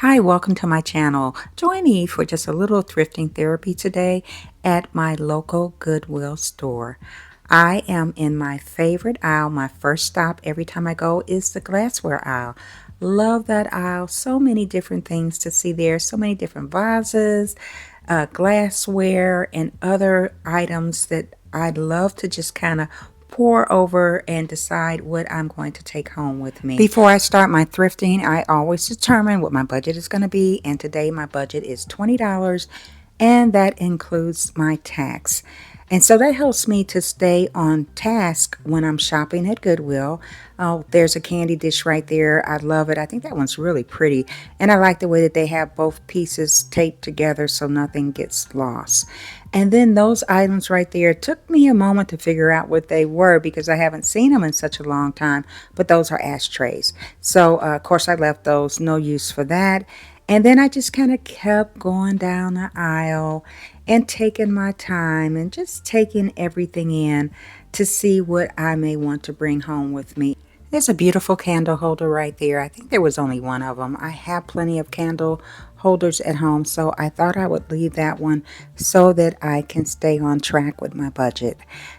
Hi, welcome to my channel. Join me for just a little thrifting therapy today at my local Goodwill store. I am in my favorite aisle. My first stop every time I go is the glassware aisle. Love that aisle. So many different things to see there. So many different vases, glassware, and other items that I'd love to just kind of pour over and decide what I'm going to take home with me. Before I start my thrifting, I always determine what my budget is going to be, and today my budget is $20, and that includes my tax. And so that helps me to stay on task when I'm shopping at Goodwill. Oh, there's a candy dish right there. I love it. I think that one's really pretty. And I like the way that they have both pieces taped together so nothing gets lost. And then those items right there took me a moment to figure out what they were because I haven't seen them in such a long time. But those are ashtrays. So, of course, I left those. No use for that. And then I just kind of kept going down the aisle and taking my time and just taking everything in to see what I may want to bring home with me. There's a beautiful candle holder right there. I think there was only one of them. I have plenty of candle holders at home, so I thought I would leave that one so that I can stay on track with my budget.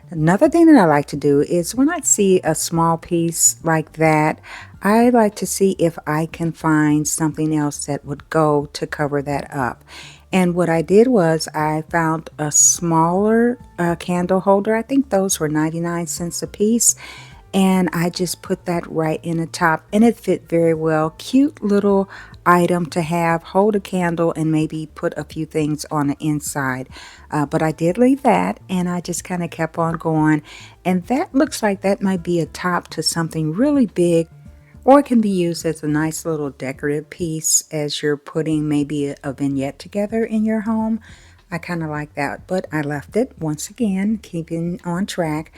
Another thing that I like to do is when I see a small piece like that, I like to see if I can find something else that would go to cover that up. And what I did was I found a smaller candle holder. I think those were 99 cents a piece. And I just put that right in the top, and it fit very well. Cute little item to have, hold a candle and maybe put a few things on the inside. But I did leave that, and I just kind of kept on going. And that looks like that might be a top to something really big, or it can be used as a nice little decorative piece as you're putting maybe a vignette together in your home. I kind of like that, but I left it once again, keeping on track.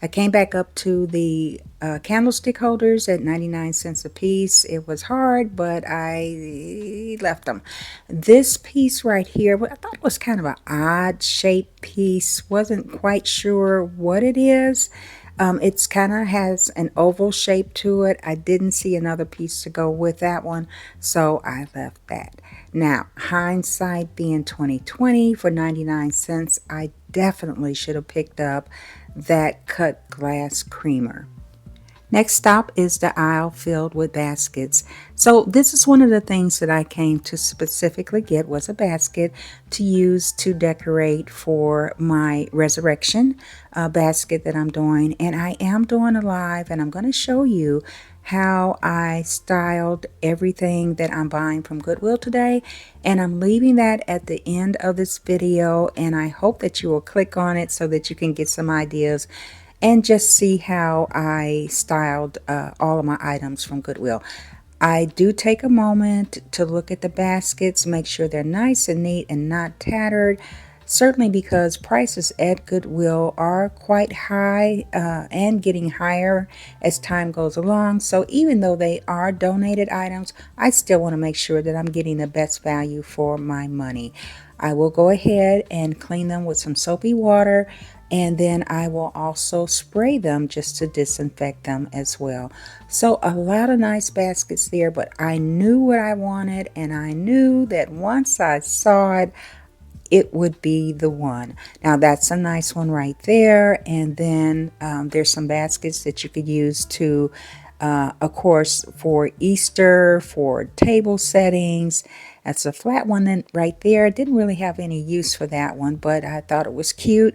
I came back up to the candlestick holders at 99 cents a piece. It was hard, but I left them. This piece right here, I thought it was kind of an odd shaped piece. Wasn't quite sure what it is. It's kind of has an oval shape to it. I didn't see another piece to go with that one, so I left that. Now, hindsight being 2020, for 99 cents, I definitely should have picked up that cut glass creamer. Next stop is the aisle filled with baskets. So this is one of the things that I came to specifically get, was a basket to use to decorate for my resurrection basket that I'm doing. And I am doing a live, and I'm going to show you how I styled everything that I'm buying from Goodwill today. And I'm leaving that at the end of this video, and I hope that you will click on it so that you can get some ideas and just see how I styled all of my items from Goodwill. I do take a moment to look at the baskets, make sure they're nice and neat and not tattered. Certainly because prices at Goodwill are quite high and getting higher as time goes along. So even though they are donated items, I still want to make sure that I'm getting the best value for my money. I will go ahead and clean them with some soapy water, and then I will also spray them just to disinfect them as well. So a lot of nice baskets there, but I knew what I wanted, and I knew that once I saw it, it would be the one. Now that's a nice one right there. And then there's some baskets that you could use to, of course, for Easter, for table settings. That's a flat one right there. Didn't really have any use for that one, but I thought it was cute.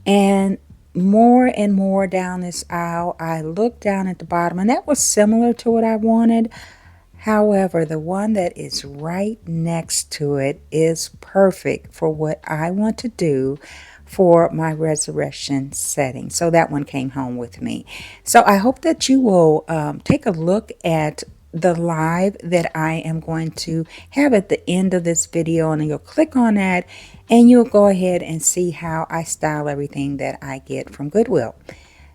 And more down this aisle, I looked down at the bottom, and that was similar to what I wanted. However, the one that is right next to it is perfect for what I want to do for my resurrection setting. So that one came home with me. So I hope that you will take a look at the live that I am going to have at the end of this video, and you'll click on that and you'll go ahead and see how I style everything that I get from Goodwill.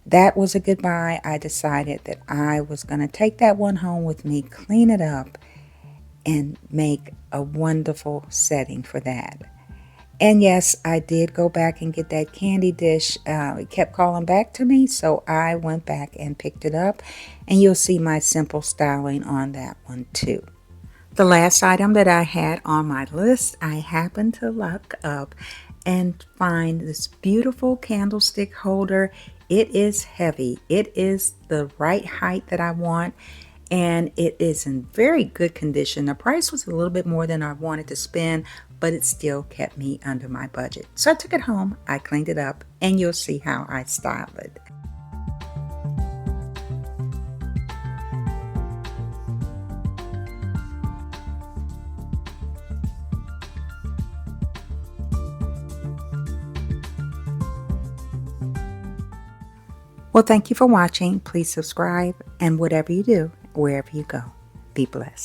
That was a good buy. I decided that I was going to take that one home with me, clean it up, and make a wonderful setting for that. And yes, I did go back and get that candy dish. It kept calling back to me, so I went back and picked it up. And you'll see my simple styling on that one too. The last item that I had on my list, I happened to look up and find this beautiful candlestick holder. It is heavy. It is the right height that I want, and it is in very good condition. The price was a little bit more than I wanted to spend, but it still kept me under my budget. So I took it home, I cleaned it up, and you'll see how I styled it. Well, thank you for watching. Please subscribe, and whatever you do, wherever you go, be blessed.